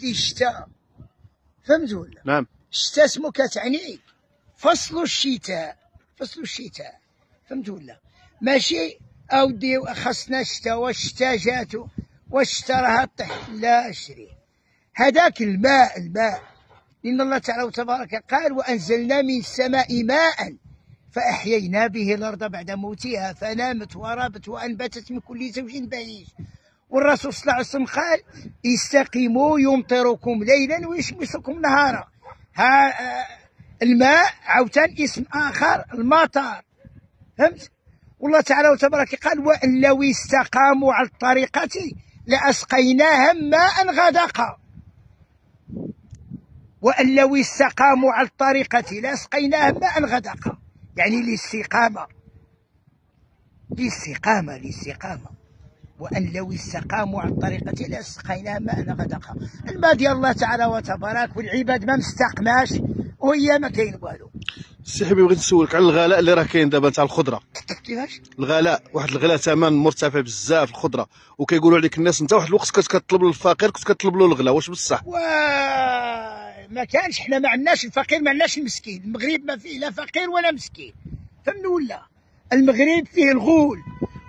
لي الشتاء، فهمت ولا؟ نعم. الشتاء اسمو كتعني فصل الشتاء، فصل الشتاء، فهمت ولا؟ ماشي اودي خصنا الشتاء والشتاء جاتو والشتاء راها طيح، لا اشري هذاك الماء، لأن الله تعالى وتبارك قال وأنزلنا من السماء ماء فأحيينا به الأرض بعد موتها فنامت وربت وأنبتت من كل زوج بهيج. والرسول صلى الله عليه وسلم قال استقيموا يمطركم ليلا ويشمسكم نهارا. الماء عاوتاني اسم آخر المطر، فهمت؟ والله تعالى وتبارك قال وأن لو استقاموا على الطريقة لأسقيناهم ماء غدقا، وأن لو استقاموا على الطريقة لأسقيناهم ماء غدقا، يعني الاستقامة، وأن لو استقاموا على الطريقة لأسقيناهم ماء غدقا. الماء ديال الله تعالى وتبارك، والعباد ما مستقماش وهي ما كاين والو. السي حبيبي بغيت نسولك على الغلاء اللي راه كاين دابا تاع الخضره. كيفاش؟ الغلاء، واحد الغلاء ثمن مرتفع بزاف الخضره، وكيقولوا عليك الناس انت واحد الوقت كنت كتطلب للفقير كنت كتطلب له الغلا، واش بصح؟ ما كانش، حنا ما عندناش الفقير ما عندناش المسكين، المغرب ما فيه لا فقير ولا مسكين، فهمنا ولا؟ المغرب فيه الغول،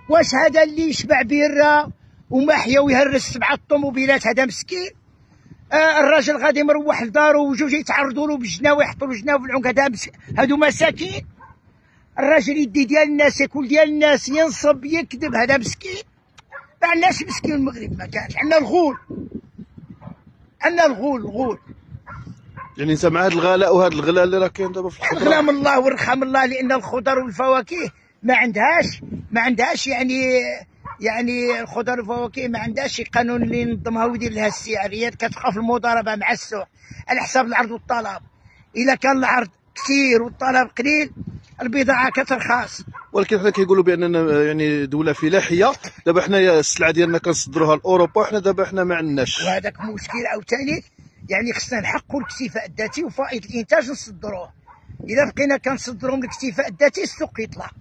واش هذا اللي يشبع بيرة ومحيا ويهرس 7 طوموبيلات هذا مسكين؟ الراجل غادي مروح لدارو وجوج يتعرضوا له بالجناوي يحطوا له جناوي في العنق، هادو مساكين. الراجل يدي ديال الناس ياكل ديال الناس ينصب يكذب، هذا مسكين. ما عندناش مسكين المغرب، ما كانش، عندنا الغول، الغول. يعني انت مع هذا الغلاء وهذا الغلاء اللي راه كاين دابا في الخضره؟ الغلا من الله والرحم الله، لان الخضر والفواكه ما عندهاش يعني الخضر والفواكه ما عندهاش قانون اللي ينظمها ويدير لها السعر، هي كتبقى في المضاربه مع السوق على حساب العرض والطلب. اذا كان العرض كثير والطلب قليل البضاعه كترخص. ولكن حنا كيقولوا باننا يعني دوله فلاحيه، دابا حنايا السلعه ديالنا كنصدروها لاوروبا، وحنا دابا ما عندناش، وهذاك مشكل عاوتاني. يعني خصنا نحققوا الاكتفاء الذاتي وفائض الانتاج نصدروه. اذا بقينا كنصدروا من الاكتفاء الذاتي السوق يطلع.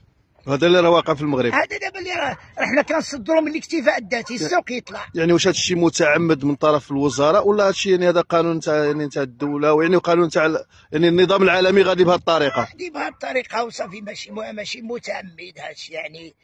هذا اللي راه واقع في المغرب. هذا دابا اللي راه حنا كنصدروا من الاكتفاء الذاتي السوق يطلع. يعني واش هذا الشيء متعمد من طرف الوزراء ولا هذا الشيء يعني هذا قانون تاع الدوله، ويعني قانون تاع يعني النظام العالمي غادي بهذه الطريقه؟ غادي بهذه الطريقه وصافي، ماشي متعمد هذا الشيء يعني.